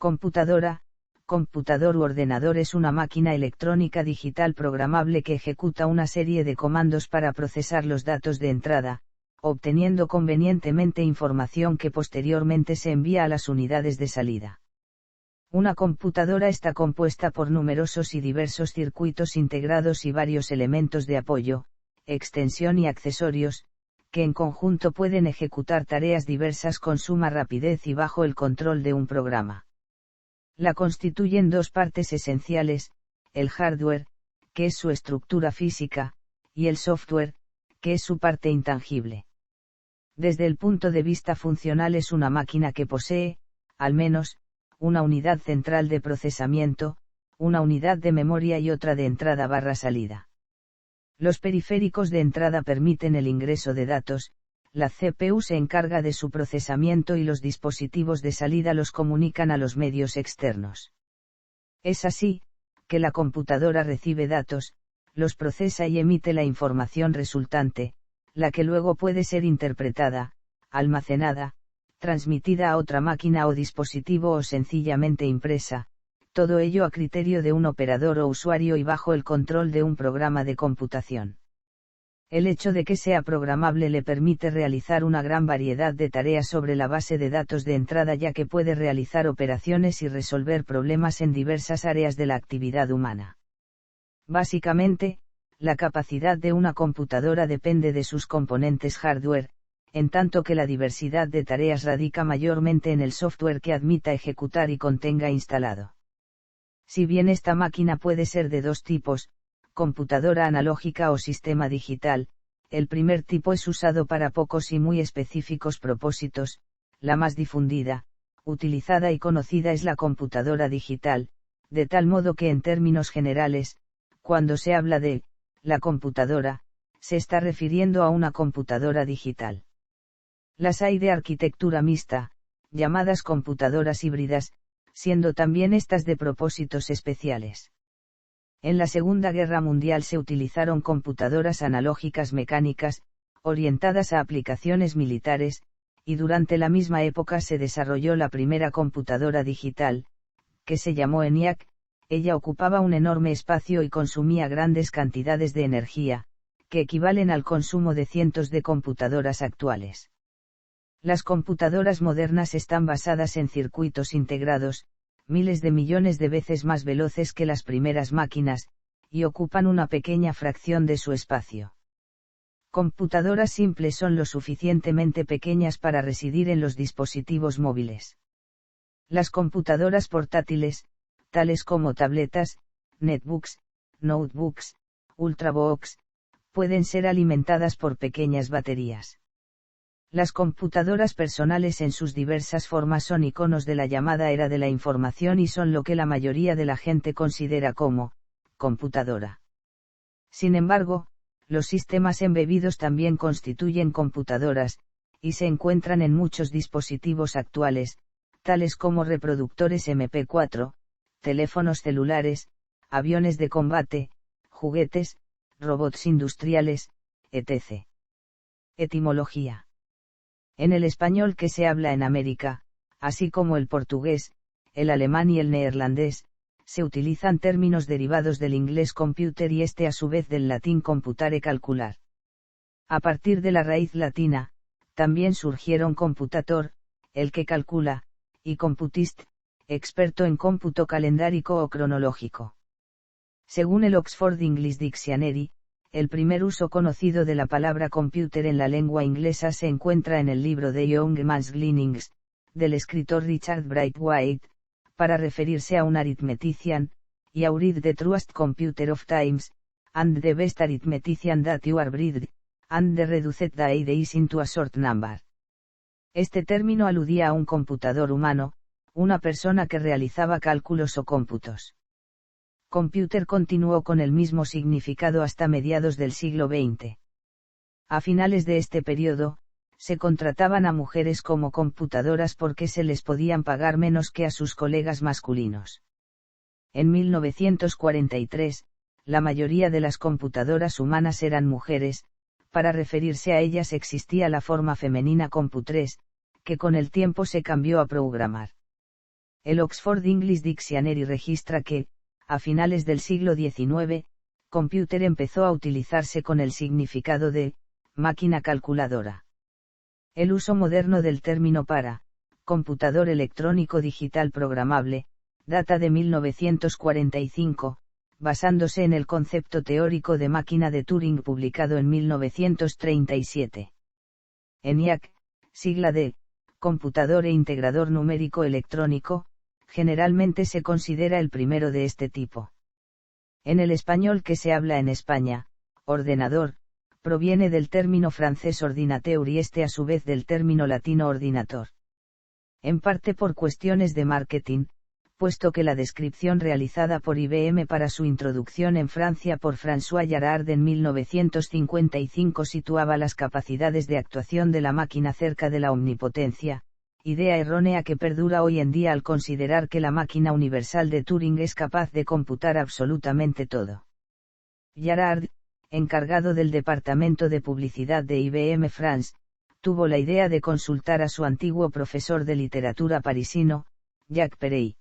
Computadora, computador u ordenador es una máquina electrónica digital programable que ejecuta una serie de comandos para procesar los datos de entrada, obteniendo convenientemente información que posteriormente se envía a las unidades de salida. Una computadora está compuesta por numerosos y diversos circuitos integrados y varios elementos de apoyo, extensión y accesorios, que en conjunto pueden ejecutar tareas diversas con suma rapidez y bajo el control de un programa. La constituyen dos partes esenciales, el hardware, que es su estructura física, y el software, que es su parte intangible. Desde el punto de vista funcional es una máquina que posee, al menos, una unidad central de procesamiento, una unidad de memoria y otra de entrada/salida. Los periféricos de entrada permiten el ingreso de datos, la CPU se encarga de su procesamiento y los dispositivos de salida los comunican a los medios externos. Es así, que la computadora recibe datos, los procesa y emite la información resultante, la que luego puede ser interpretada, almacenada, transmitida a otra máquina o dispositivo o sencillamente impresa, todo ello a criterio de un operador o usuario y bajo el control de un programa de computación. El hecho de que sea programable le permite realizar una gran variedad de tareas sobre la base de datos de entrada, ya que puede realizar operaciones y resolver problemas en diversas áreas de la actividad humana. Básicamente, la capacidad de una computadora depende de sus componentes hardware, en tanto que la diversidad de tareas radica mayormente en el software que admita ejecutar y contenga instalado. Si bien esta máquina puede ser de dos tipos, computadora analógica o sistema digital, el primer tipo es usado para pocos y muy específicos propósitos, la más difundida, utilizada y conocida es la computadora digital, de tal modo que en términos generales, cuando se habla de la computadora, se está refiriendo a una computadora digital. Las hay de arquitectura mixta, llamadas computadoras híbridas, siendo también estas de propósitos especiales. En la Segunda Guerra Mundial se utilizaron computadoras analógicas mecánicas, orientadas a aplicaciones militares, y durante la misma época se desarrolló la primera computadora digital, que se llamó ENIAC. Ella ocupaba un enorme espacio y consumía grandes cantidades de energía, que equivalen al consumo de cientos de computadoras actuales. Las computadoras modernas están basadas en circuitos integrados, miles de millones de veces más veloces que las primeras máquinas, y ocupan una pequeña fracción de su espacio. Computadoras simples son lo suficientemente pequeñas para residir en los dispositivos móviles. Las computadoras portátiles, tales como tabletas, netbooks, notebooks, ultrabooks, pueden ser alimentadas por pequeñas baterías. Las computadoras personales en sus diversas formas son iconos de la llamada era de la información y son lo que la mayoría de la gente considera como computadora. Sin embargo, los sistemas embebidos también constituyen computadoras, y se encuentran en muchos dispositivos actuales, tales como reproductores MP4, teléfonos celulares, aviones de combate, juguetes, robots industriales, etc. Etimología. En el español que se habla en América, así como el portugués, el alemán y el neerlandés, se utilizan términos derivados del inglés computer y a su vez del latín computare, calcular. A partir de la raíz latina, también surgieron computator, el que calcula, y computist, experto en cómputo calendárico o cronológico. Según el Oxford English Dictionary, el primer uso conocido de la palabra computer en la lengua inglesa se encuentra en el libro de Young Man's Gleanings, del escritor Richard Braithwaite, para referirse a un arithmetician, y a read the truest computer of times, and the best arithmetician that you are bred, and the reduced the days into a short number. Este término aludía a un computador humano, una persona que realizaba cálculos o cómputos. Computer continuó con el mismo significado hasta mediados del siglo XX. A finales de este periodo, se contrataban a mujeres como computadoras porque se les podían pagar menos que a sus colegas masculinos. En 1943, la mayoría de las computadoras humanas eran mujeres, para referirse a ellas existía la forma femenina computres, que con el tiempo se cambió a programar. El Oxford English Dictionary registra que, a finales del siglo XIX, computer empezó a utilizarse con el significado de máquina calculadora. El uso moderno del término para computador electrónico digital programable data de 1945, basándose en el concepto teórico de máquina de Turing publicado en 1937. ENIAC, sigla de computador e integrador numérico electrónico, generalmente se considera el primero de este tipo. En el español que se habla en España, ordenador, proviene del término francés ordinateur y este a su vez del término latino ordinator. En parte por cuestiones de marketing, puesto que la descripción realizada por IBM para su introducción en Francia por François Jarard en 1955 situaba las capacidades de actuación de la máquina cerca de la omnipotencia, idea errónea que perdura hoy en día al considerar que la máquina universal de Turing es capaz de computar absolutamente todo. Jarard, encargado del departamento de publicidad de IBM France, tuvo la idea de consultar a su antiguo profesor de literatura parisino, Jacques Perey.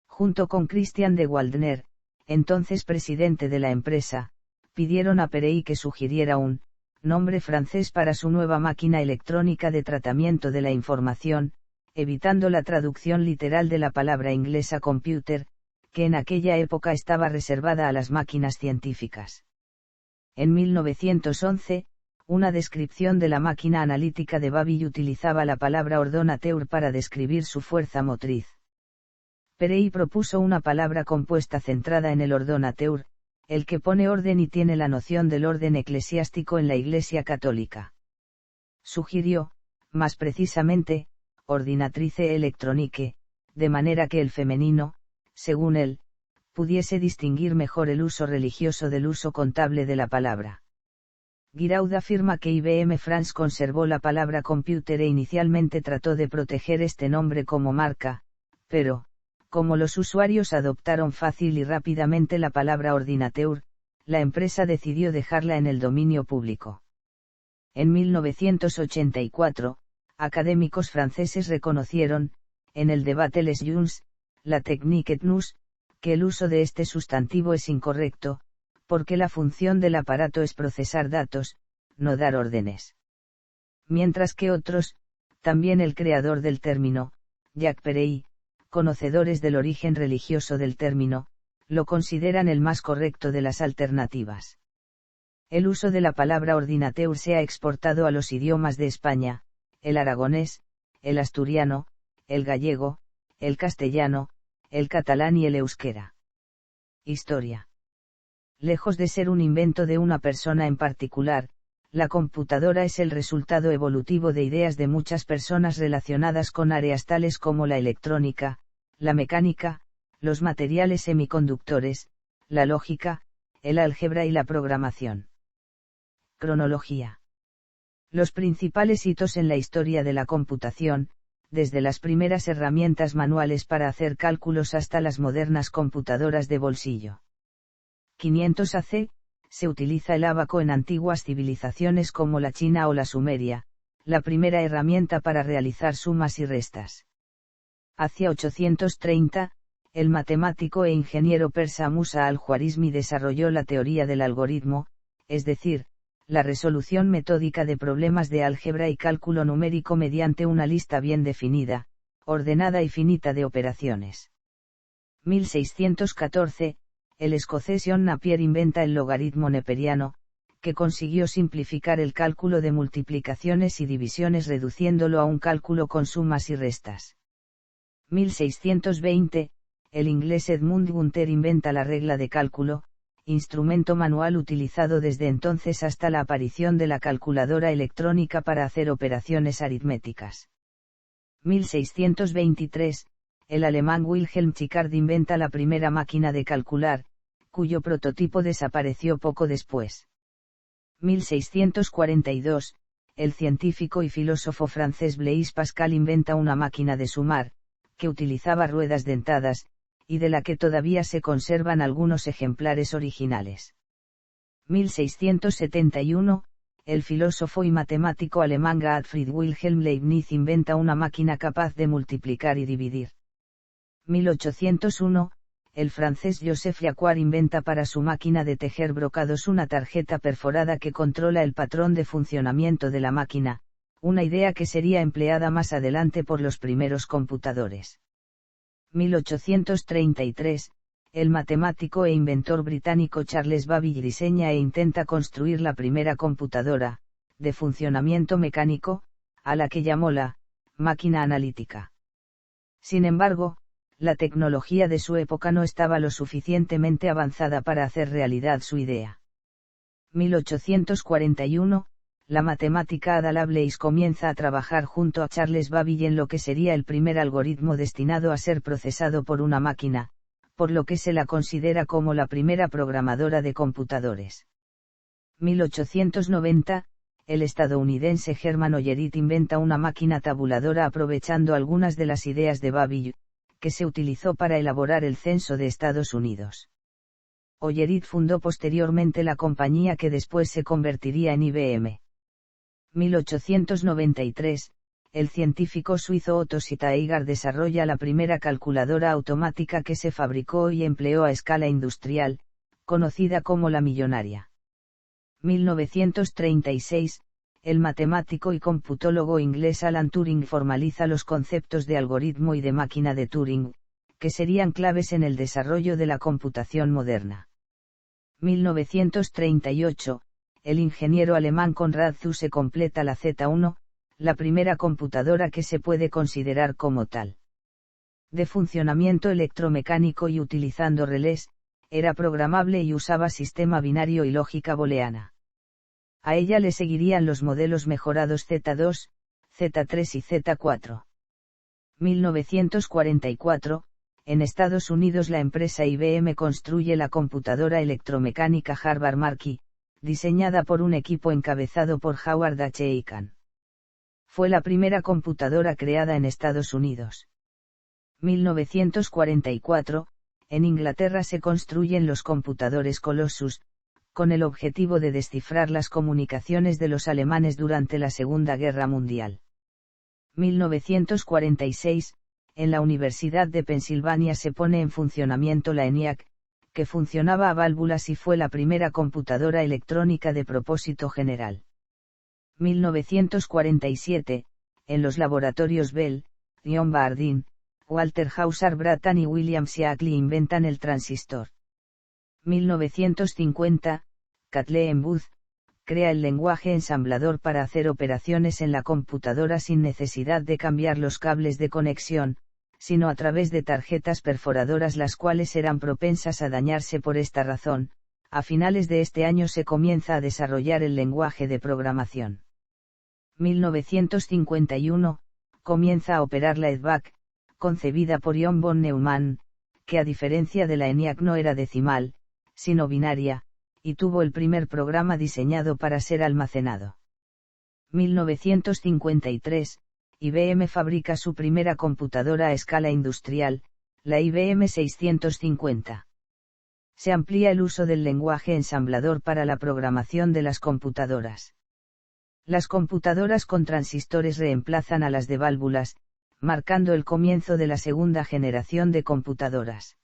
Junto con Christian de Waldner, entonces presidente de la empresa, pidieron a Perey que sugiriera un nombre francés para su nueva máquina electrónica de tratamiento de la información, evitando la traducción literal de la palabra inglesa computer, que en aquella época estaba reservada a las máquinas científicas. En 1911, una descripción de la máquina analítica de Babbage utilizaba la palabra ordinateur para describir su fuerza motriz. Perey propuso una palabra compuesta centrada en el ordinateur, el que pone orden y tiene la noción del orden eclesiástico en la Iglesia católica. Sugirió, más precisamente, ordinatrice electronique, de manera que el femenino, según él, pudiese distinguir mejor el uso religioso del uso contable de la palabra. Giraud afirma que IBM France conservó la palabra computer e inicialmente trató de proteger este nombre como marca, pero, como los usuarios adoptaron fácil y rápidamente la palabra ordinateur, la empresa decidió dejarla en el dominio público. En 1984, académicos franceses reconocieron, en el debate Les Junts, la technique et nous, que el uso de este sustantivo es incorrecto, porque la función del aparato es procesar datos, no dar órdenes. Mientras que otros, también el creador del término, Jacques Perey, conocedores del origen religioso del término, lo consideran el más correcto de las alternativas. El uso de la palabra ordinateur se ha exportado a los idiomas de España, el aragonés, el asturiano, el gallego, el castellano, el catalán y el euskera. Historia. Lejos de ser un invento de una persona en particular, la computadora es el resultado evolutivo de ideas de muchas personas relacionadas con áreas tales como la electrónica, la mecánica, los materiales semiconductores, la lógica, el álgebra y la programación. Cronología. Los principales hitos en la historia de la computación, desde las primeras herramientas manuales para hacer cálculos hasta las modernas computadoras de bolsillo. 500 AC, se utiliza el ábaco en antiguas civilizaciones como la China o la Sumeria, la primera herramienta para realizar sumas y restas. Hacia 830, el matemático e ingeniero persa Musa al-Khwarizmi desarrolló la teoría del algoritmo, es decir, la resolución metódica de problemas de álgebra y cálculo numérico mediante una lista bien definida, ordenada y finita de operaciones. 1614, el escocés John Napier inventa el logaritmo neperiano, que consiguió simplificar el cálculo de multiplicaciones y divisiones reduciéndolo a un cálculo con sumas y restas. 1620, el inglés Edmund Gunther inventa la regla de cálculo, instrumento manual utilizado desde entonces hasta la aparición de la calculadora electrónica para hacer operaciones aritméticas. 1623, el alemán Wilhelm Picard inventa la primera máquina de calcular, cuyo prototipo desapareció poco después. 1642, el científico y filósofo francés Blaise Pascal inventa una máquina de sumar, que utilizaba ruedas dentadas, y de la que todavía se conservan algunos ejemplares originales. 1671, el filósofo y matemático alemán Gottfried Wilhelm Leibniz inventa una máquina capaz de multiplicar y dividir. 1801, el francés Joseph Jacquard inventa para su máquina de tejer brocados una tarjeta perforada que controla el patrón de funcionamiento de la máquina, una idea que sería empleada más adelante por los primeros computadores. 1833, el matemático e inventor británico Charles Babbage diseña e intenta construir la primera computadora, de funcionamiento mecánico, a la que llamó la máquina analítica. Sin embargo, la tecnología de su época no estaba lo suficientemente avanzada para hacer realidad su idea. 1841, la matemática Ada Lovelace comienza a trabajar junto a Charles Babbage en lo que sería el primer algoritmo destinado a ser procesado por una máquina, por lo que se la considera como la primera programadora de computadores. 1890, el estadounidense Herman Ollerit inventa una máquina tabuladora aprovechando algunas de las ideas de Babbage, que se utilizó para elaborar el censo de Estados Unidos. Ollerit fundó posteriormente la compañía que después se convertiría en IBM. 1893, el científico suizo Otto Sittaiger desarrolla la primera calculadora automática que se fabricó y empleó a escala industrial, conocida como la millonaria. 1936, el matemático y computólogo inglés Alan Turing formaliza los conceptos de algoritmo y de máquina de Turing, que serían claves en el desarrollo de la computación moderna. 1938, el ingeniero alemán Konrad Zuse completa la Z1, la primera computadora que se puede considerar como tal. De funcionamiento electromecánico y utilizando relés, era programable y usaba sistema binario y lógica booleana. A ella le seguirían los modelos mejorados Z2, Z3 y Z4. 1944, en Estados Unidos la empresa IBM construye la computadora electromecánica Harvard Marquis, diseñada por un equipo encabezado por Howard H. Aiken. Fue la primera computadora creada en Estados Unidos. 1944, en Inglaterra se construyen los computadores Colossus, con el objetivo de descifrar las comunicaciones de los alemanes durante la Segunda Guerra Mundial. 1946, en la Universidad de Pensilvania se pone en funcionamiento la ENIAC, que funcionaba a válvulas y fue la primera computadora electrónica de propósito general. 1947, en los laboratorios Bell, John Bardeen, Walter Hauser Brattain y William Shockley inventan el transistor. 1950, Kathleen Booth crea el lenguaje ensamblador para hacer operaciones en la computadora sin necesidad de cambiar los cables de conexión, sino a través de tarjetas perforadoras las cuales eran propensas a dañarse por esta razón. A finales de este año se comienza a desarrollar el lenguaje de programación. 1951, comienza a operar la EDVAC, concebida por John von Neumann, que a diferencia de la ENIAC no era decimal, sino binaria, y tuvo el primer programa diseñado para ser almacenado. 1953, IBM fabrica su primera computadora a escala industrial, la IBM 650. Se amplía el uso del lenguaje ensamblador para la programación de las computadoras. Las computadoras con transistores reemplazan a las de válvulas, marcando el comienzo de la segunda generación de computadoras.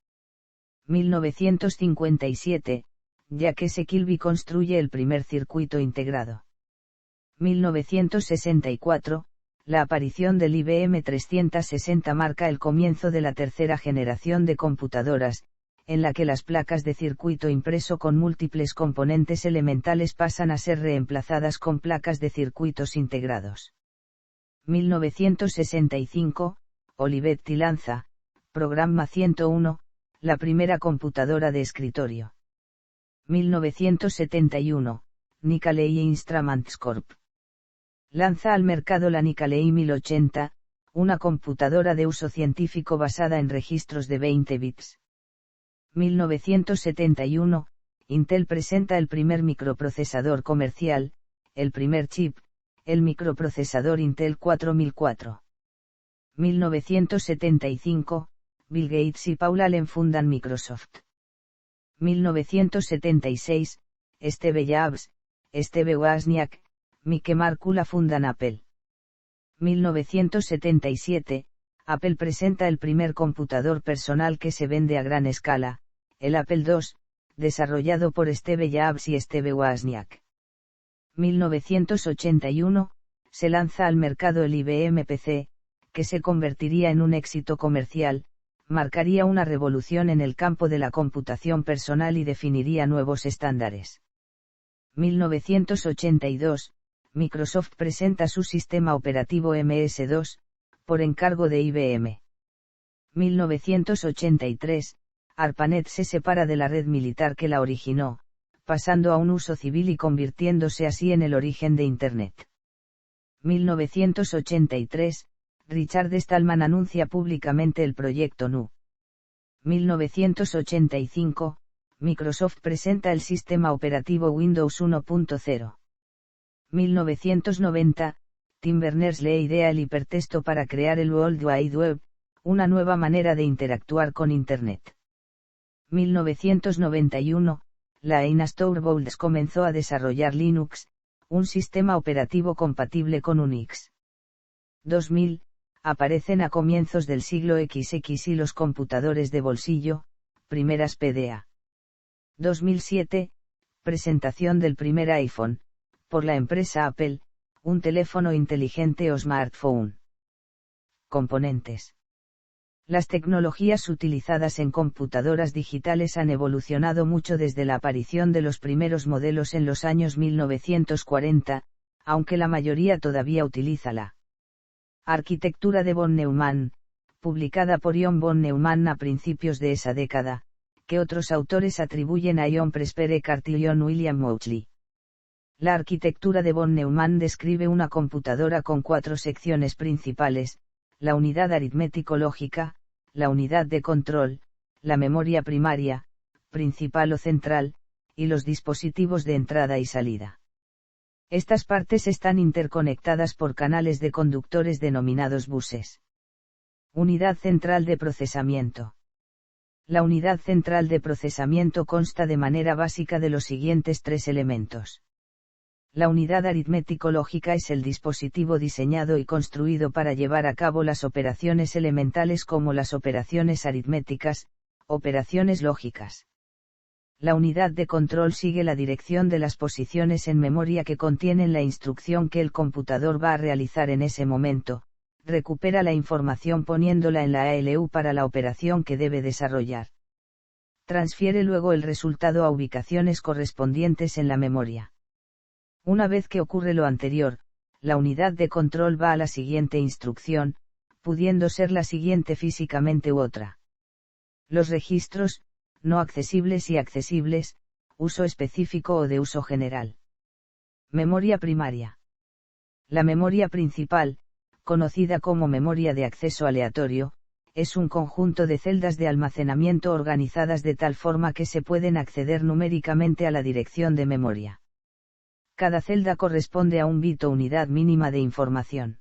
1957, Jacques Kilby construye el primer circuito integrado. 1964, la aparición del IBM 360 marca el comienzo de la tercera generación de computadoras, en la que las placas de circuito impreso con múltiples componentes elementales pasan a ser reemplazadas con placas de circuitos integrados. 1965, Olivetti lanza, Programma 101, la primera computadora de escritorio. 1971, Nicolai Instruments Corp. Lanza al mercado la Nicolai 1080, una computadora de uso científico basada en registros de 20 bits. 1971, Intel presenta el primer microprocesador comercial, el primer chip, el microprocesador Intel 4004. 1975, Bill Gates y Paul Allen fundan Microsoft. 1976, Steve Jobs, Steve Wozniak, Mike Markula fundan Apple. 1977, Apple presenta el primer computador personal que se vende a gran escala, el Apple II, desarrollado por Steve Jobs y Steve Wozniak. 1981, se lanza al mercado el IBM PC, que se convertiría en un éxito comercial, marcaría una revolución en el campo de la computación personal y definiría nuevos estándares. 1982, Microsoft presenta su sistema operativo MS-2, por encargo de IBM. 1983, ARPANET se separa de la red militar que la originó, pasando a un uso civil y convirtiéndose así en el origen de Internet. 1983, Richard Stallman anuncia públicamente el proyecto GNU. 1985, Microsoft presenta el sistema operativo Windows 1.0. 1990, Tim Berners-Lee idea el hipertexto para crear el World Wide Web, una nueva manera de interactuar con Internet. 1991, Linus Torvalds comenzó a desarrollar Linux, un sistema operativo compatible con Unix. 2000, aparecen a comienzos del siglo XX y los computadores de bolsillo, primeras PDA. 2007, presentación del primer iPhone, por la empresa Apple, un teléfono inteligente o smartphone. Componentes. Las tecnologías utilizadas en computadoras digitales han evolucionado mucho desde la aparición de los primeros modelos en los años 1940, aunque la mayoría todavía utiliza la arquitectura de von Neumann, publicada por John von Neumann a principios de esa década, que otros autores atribuyen a John Presper Eckart y John William Mauchly. La arquitectura de von Neumann describe una computadora con 4 secciones principales: la unidad aritmético-lógica, la unidad de control, la memoria primaria, principal o central, y los dispositivos de entrada y salida. Estas partes están interconectadas por canales de conductores denominados buses. Unidad central de procesamiento. La unidad central de procesamiento consta de manera básica de los siguientes 3 elementos. La unidad aritmético-lógica es el dispositivo diseñado y construido para llevar a cabo las operaciones elementales como las operaciones aritméticas, operaciones lógicas. La unidad de control sigue la dirección de las posiciones en memoria que contienen la instrucción que el computador va a realizar en ese momento, recupera la información poniéndola en la ALU para la operación que debe desarrollar. Transfiere luego el resultado a ubicaciones correspondientes en la memoria. Una vez que ocurre lo anterior, la unidad de control va a la siguiente instrucción, pudiendo ser la siguiente físicamente u otra. Los registros, no accesibles y accesibles, uso específico o de uso general. Memoria primaria. La memoria principal, conocida como memoria de acceso aleatorio, es un conjunto de celdas de almacenamiento organizadas de tal forma que se pueden acceder numéricamente a la dirección de memoria. Cada celda corresponde a un bit o unidad mínima de información.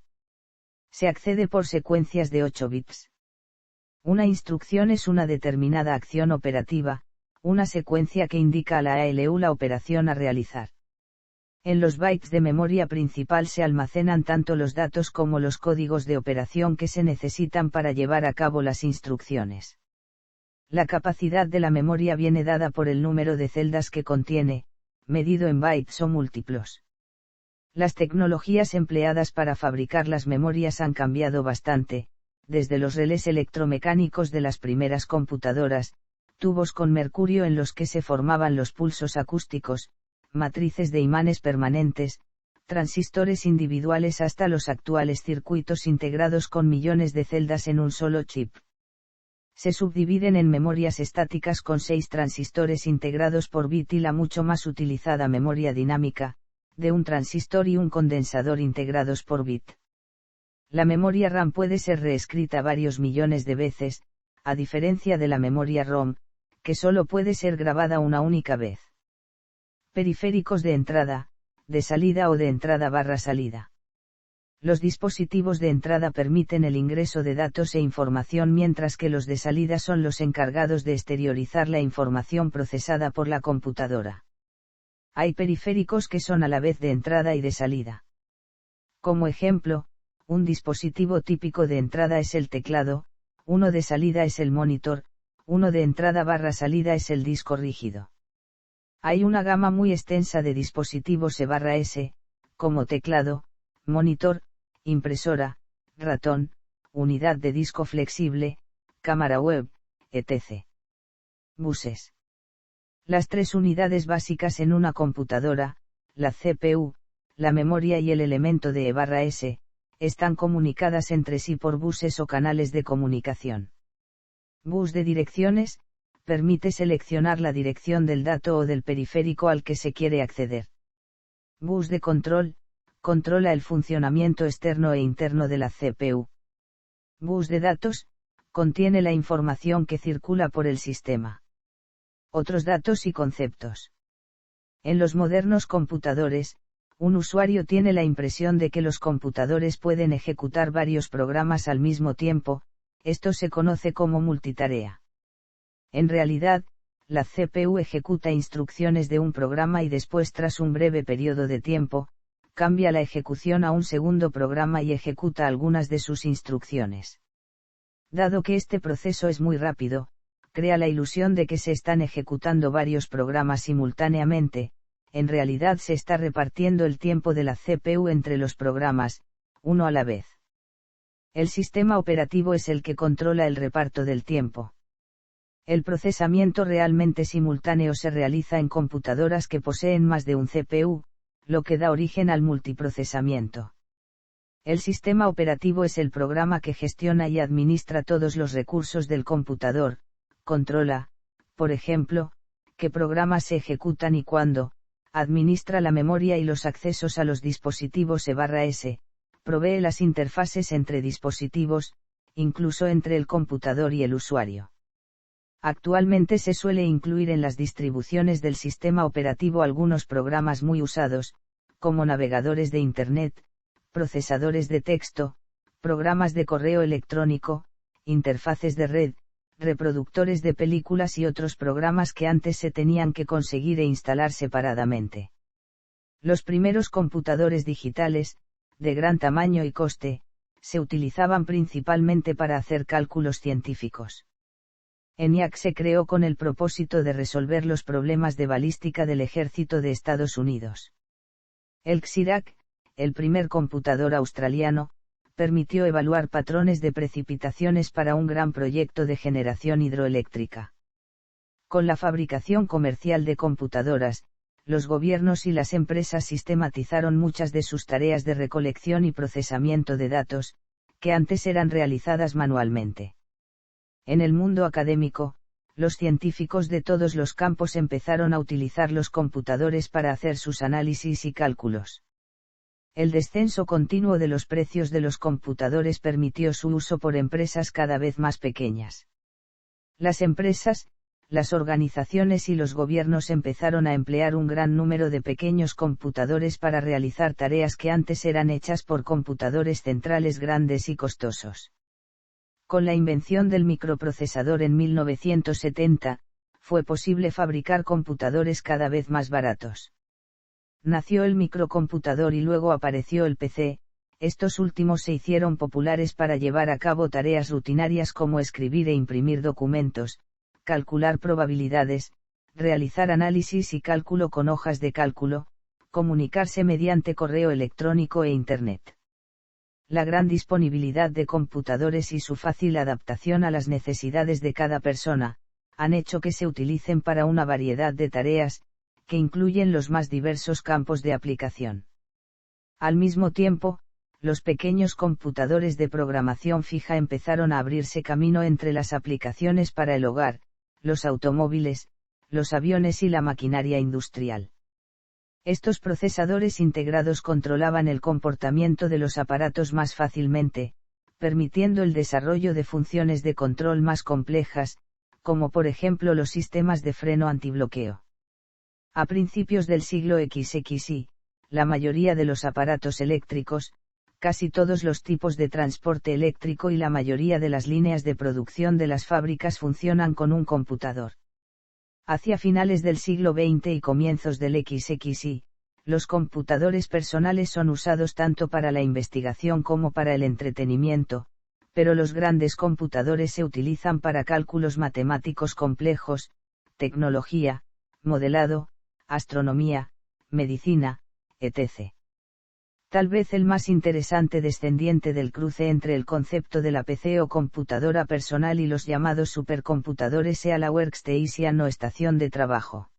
Se accede por secuencias de 8 bits. Una instrucción es una determinada acción operativa, una secuencia que indica a la ALU la operación a realizar. En los bytes de memoria principal se almacenan tanto los datos como los códigos de operación que se necesitan para llevar a cabo las instrucciones. La capacidad de la memoria viene dada por el número de celdas que contiene, medido en bytes o múltiplos. Las tecnologías empleadas para fabricar las memorias han cambiado bastante, desde los relés electromecánicos de las primeras computadoras, tubos con mercurio en los que se formaban los pulsos acústicos, matrices de imanes permanentes, transistores individuales hasta los actuales circuitos integrados con millones de celdas en un solo chip. Se subdividen en memorias estáticas con 6 transistores integrados por bit y la mucho más utilizada memoria dinámica, de un transistor y un condensador integrados por bit. La memoria RAM puede ser reescrita varios millones de veces, a diferencia de la memoria ROM, que solo puede ser grabada una única vez. Periféricos de entrada, de salida o de entrada/salida. Los dispositivos de entrada permiten el ingreso de datos e información mientras que los de salida son los encargados de exteriorizar la información procesada por la computadora. Hay periféricos que son a la vez de entrada y de salida. Como ejemplo, un dispositivo típico de entrada es el teclado, uno de salida es el monitor, uno de entrada/salida es el disco rígido. Hay una gama muy extensa de dispositivos E/S, como teclado, monitor, impresora, ratón, unidad de disco flexible, cámara web, etc. Buses. Las tres unidades básicas en una computadora, la CPU, la memoria y el elemento de E/S, están comunicadas entre sí por buses o canales de comunicación. Bus de direcciones, permite seleccionar la dirección del dato o del periférico al que se quiere acceder. Bus de control, controla el funcionamiento externo e interno de la CPU. Bus de datos, contiene la información que circula por el sistema. Otros datos y conceptos. En los modernos computadores, un usuario tiene la impresión de que los computadores pueden ejecutar varios programas al mismo tiempo, esto se conoce como multitarea. En realidad, la CPU ejecuta instrucciones de un programa y después, tras un breve periodo de tiempo, cambia la ejecución a un segundo programa y ejecuta algunas de sus instrucciones. Dado que este proceso es muy rápido, crea la ilusión de que se están ejecutando varios programas simultáneamente. En realidad se está repartiendo el tiempo de la CPU entre los programas, uno a la vez. El sistema operativo es el que controla el reparto del tiempo. El procesamiento realmente simultáneo se realiza en computadoras que poseen más de un CPU, lo que da origen al multiprocesamiento. El sistema operativo es el programa que gestiona y administra todos los recursos del computador, controla, por ejemplo, qué programas se ejecutan y cuándo, administra la memoria y los accesos a los dispositivos E/S, provee las interfaces entre dispositivos, incluso entre el computador y el usuario. Actualmente se suele incluir en las distribuciones del sistema operativo algunos programas muy usados, como navegadores de Internet, procesadores de texto, programas de correo electrónico, interfaces de red, reproductores de películas y otros programas que antes se tenían que conseguir e instalar separadamente. Los primeros computadores digitales, de gran tamaño y coste, se utilizaban principalmente para hacer cálculos científicos. ENIAC se creó con el propósito de resolver los problemas de balística del ejército de Estados Unidos. El XIRAC, el primer computador australiano, permitió evaluar patrones de precipitaciones para un gran proyecto de generación hidroeléctrica. Con la fabricación comercial de computadoras, los gobiernos y las empresas sistematizaron muchas de sus tareas de recolección y procesamiento de datos, que antes eran realizadas manualmente. En el mundo académico, los científicos de todos los campos empezaron a utilizar los computadores para hacer sus análisis y cálculos. El descenso continuo de los precios de los computadores permitió su uso por empresas cada vez más pequeñas. Las empresas, las organizaciones y los gobiernos empezaron a emplear un gran número de pequeños computadores para realizar tareas que antes eran hechas por computadores centrales grandes y costosos. Con la invención del microprocesador en 1970, fue posible fabricar computadores cada vez más baratos. Nació el microcomputador y luego apareció el PC, estos últimos se hicieron populares para llevar a cabo tareas rutinarias como escribir e imprimir documentos, calcular probabilidades, realizar análisis y cálculo con hojas de cálculo, comunicarse mediante correo electrónico e Internet. La gran disponibilidad de computadores y su fácil adaptación a las necesidades de cada persona, han hecho que se utilicen para una variedad de tareas, que incluyen los más diversos campos de aplicación. Al mismo tiempo, los pequeños computadores de programación fija empezaron a abrirse camino entre las aplicaciones para el hogar, los automóviles, los aviones y la maquinaria industrial. Estos procesadores integrados controlaban el comportamiento de los aparatos más fácilmente, permitiendo el desarrollo de funciones de control más complejas, como por ejemplo los sistemas de freno antibloqueo. A principios del siglo XXI, la mayoría de los aparatos eléctricos, casi todos los tipos de transporte eléctrico y la mayoría de las líneas de producción de las fábricas funcionan con un computador. Hacia finales del siglo XX y comienzos del XXI, Los computadores personales son usados tanto para la investigación como para el entretenimiento, pero los grandes computadores se utilizan para cálculos matemáticos complejos, tecnología, modelado, astronomía, medicina, etc. Tal vez el más interesante descendiente del cruce entre el concepto de la PC o computadora personal y los llamados supercomputadores sea la workstation o estación de trabajo.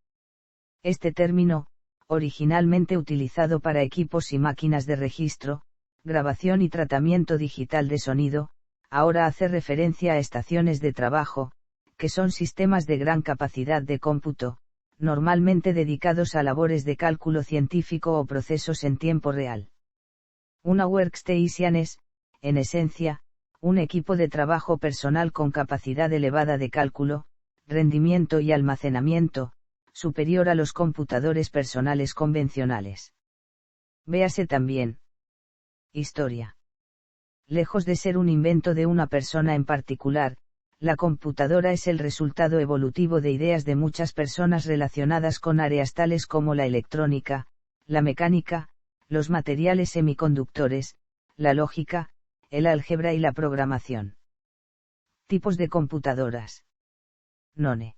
Este término, originalmente utilizado para equipos y máquinas de registro, grabación y tratamiento digital de sonido, ahora hace referencia a estaciones de trabajo, que son sistemas de gran capacidad de cómputo, normalmente dedicados a labores de cálculo científico o procesos en tiempo real. Una workstation es, en esencia, un equipo de trabajo personal con capacidad elevada de cálculo, rendimiento y almacenamiento, superior a los computadores personales convencionales. Véase también. Historia. Lejos de ser un invento de una persona en particular, la computadora es el resultado evolutivo de ideas de muchas personas relacionadas con áreas tales como la electrónica, la mecánica, los materiales semiconductores, la lógica, el álgebra y la programación. Tipos de computadoras. None.